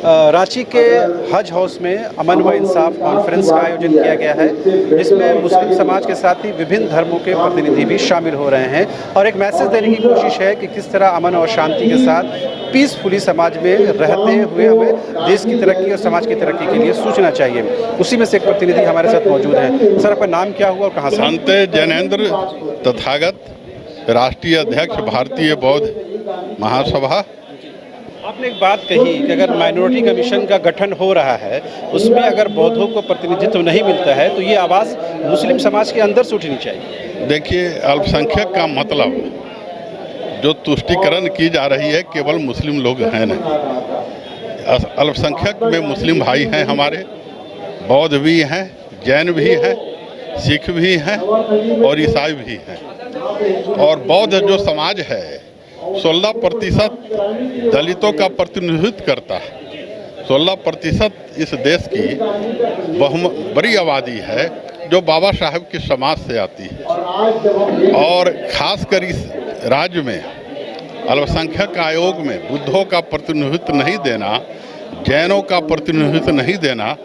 रांची के हज हाउस में अमन व इंसाफ कॉन्फ्रेंस का आयोजन किया गया है, जिसमें मुस्लिम समाज के साथ ही विभिन्न धर्मों के प्रतिनिधि भी शामिल हो रहे हैं और एक मैसेज देने की कोशिश है कि किस तरह अमन और शांति के साथ पीसफुली समाज में रहते हुए हमें देश की तरक्की और समाज की तरक्की के लिए सोचना चाहिए। उसी में से एक प्रतिनिधि हमारे साथ मौजूद है। सर, आपका नाम क्या हुआ और कहाँ से? संत जैनेन्द्र तथागत, राष्ट्रीय अध्यक्ष भारतीय बौद्ध महासभा। आपने एक बात कही कि अगर माइनॉरिटी कमीशन का गठन हो रहा है, उसमें अगर बौद्धों को प्रतिनिधित्व नहीं मिलता है तो ये आवाज़ मुस्लिम समाज के अंदर से उठनी चाहिए। देखिए, अल्पसंख्यक का मतलब जो तुष्टीकरण की जा रही है केवल मुस्लिम लोग हैं नहीं। अल्पसंख्यक में मुस्लिम भाई हैं हमारे, बौद्ध भी हैं, जैन भी हैं, सिख भी हैं और ईसाई भी हैं। और बौद्ध जो समाज है 16% दलितों का प्रतिनिधित्व करता है। 16% इस देश की बड़ी आबादी है जो बाबा साहब के समाज से आती है। और खासकर इस राज्य में अल्पसंख्यक आयोग में बुद्धों का प्रतिनिधित्व नहीं देना, जैनों का प्रतिनिधित्व नहीं देना,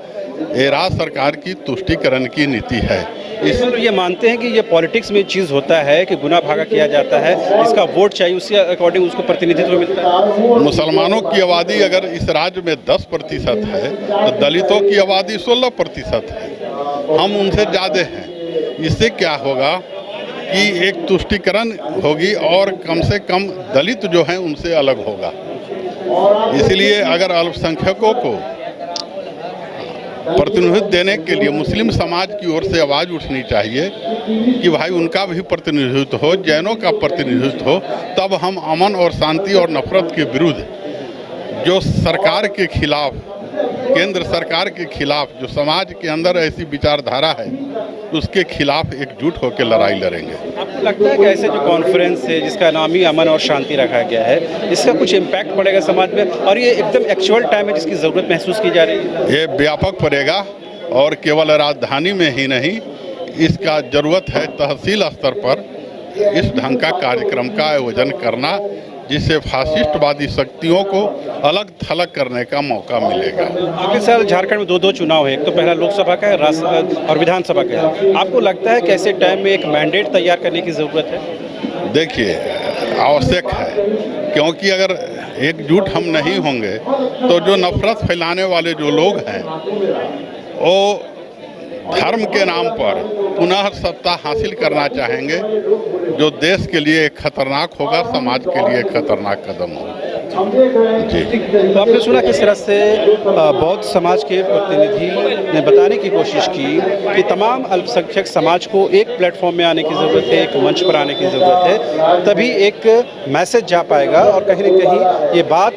ये राज्य सरकार की तुष्टीकरण की नीति है। इसमें ये मानते हैं कि ये पॉलिटिक्स में चीज़ होता है कि गुना भागा किया जाता है, इसका वोट चाहिए, उसके अकॉर्डिंग उसको प्रतिनिधित्व मिलता है। मुसलमानों की आबादी अगर इस राज्य में 10% है तो दलितों की आबादी 16% है। हम उनसे ज़्यादा हैं। इससे क्या होगा कि एक तुष्टीकरण होगी और कम से कम दलित जो हैं उनसे अलग होगा। इसलिए अगर अल्पसंख्यकों को प्रतिनिधित्व देने के लिए मुस्लिम समाज की ओर से आवाज़ उठनी चाहिए कि भाई उनका भी प्रतिनिधित्व हो, जैनों का प्रतिनिधित्व हो, तब हम अमन और शांति और नफरत के विरुद्ध जो सरकार के खिलाफ, केंद्र सरकार के खिलाफ जो समाज के अंदर ऐसी विचारधारा है उसके खिलाफ एकजुट होकर लड़ाई लड़ेंगे। आपको लगता है कि ऐसे जो कॉन्फ्रेंस है जिसका नाम ही अमन और शांति रखा गया है, इसका कुछ इम्पैक्ट पड़ेगा समाज में और ये एकदम एक्चुअल टाइम है जिसकी ज़रूरत महसूस की जा रही है? ये व्यापक पड़ेगा और केवल राजधानी में ही नहीं, इसका ज़रूरत है तहसील स्तर पर इस ढंग का कार्यक्रम का आयोजन करना, जिससे फासिस्टवादी शक्तियों को अलग थलग करने का मौका मिलेगा। अगले साल झारखंड में दो चुनाव है, एक तो पहला लोकसभा का है और विधानसभा का है। आपको लगता है कि ऐसे टाइम में एक मैंडेट तैयार करने की ज़रूरत है? देखिए, आवश्यक है, क्योंकि अगर एकजुट हम नहीं होंगे तो जो नफरत फैलाने वाले जो लोग हैं वो धर्म के नाम पर पुनः सत्ता हासिल करना चाहेंगे, जो देश के लिए खतरनाक होगा, समाज के लिए खतरनाक कदम होगा। जी। तो आपने सुना किस तरह से बौद्ध समाज के प्रतिनिधि ने बताने की कोशिश की कि तमाम अल्पसंख्यक समाज को एक प्लेटफॉर्म में आने की ज़रूरत है, एक मंच पर आने की ज़रूरत है, तभी एक मैसेज जा पाएगा और कहीं न कहीं ये बात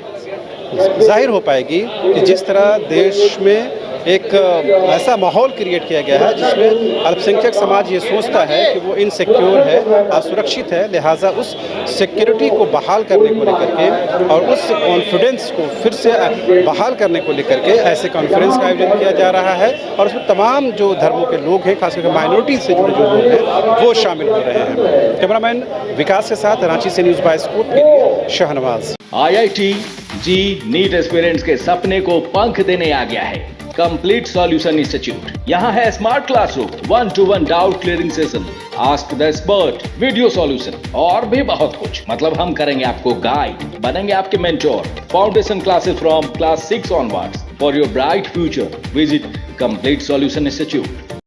जाहिर हो पाएगी कि जिस तरह देश में एक ऐसा माहौल क्रिएट किया गया है जिसमें अल्पसंख्यक समाज ये सोचता है कि वो इनसिक्योर है, असुरक्षित है, लिहाजा उस सिक्योरिटी को बहाल करने को लेकर के और उस कॉन्फिडेंस को फिर से बहाल करने को लेकर के ऐसे कॉन्फ्रेंस का आयोजन किया जा रहा है और उसमें तमाम जो धर्मों के लोग हैं, खासकर माइनॉरिटी से जुड़े जो लोग हैं वो शामिल हो रहे हैं। कैमरामैन विकास के साथ रांची से न्यूज़ बाय स्कूप के लिए शहनवाज। IIT जी नीट एस्पिरेंट्स के सपने को पंख देने आ गया है कंप्लीट सॉल्यूशन इंस्टीट्यूट। यहाँ है smart classroom, 1-to-1 doubt clearing session, ask the expert, video solution और भी बहुत कुछ। मतलब हम करेंगे आपको गाइड, बनेंगे आपके mentor. Foundation classes from class 6 onwards for your bright future. Visit complete solution institute.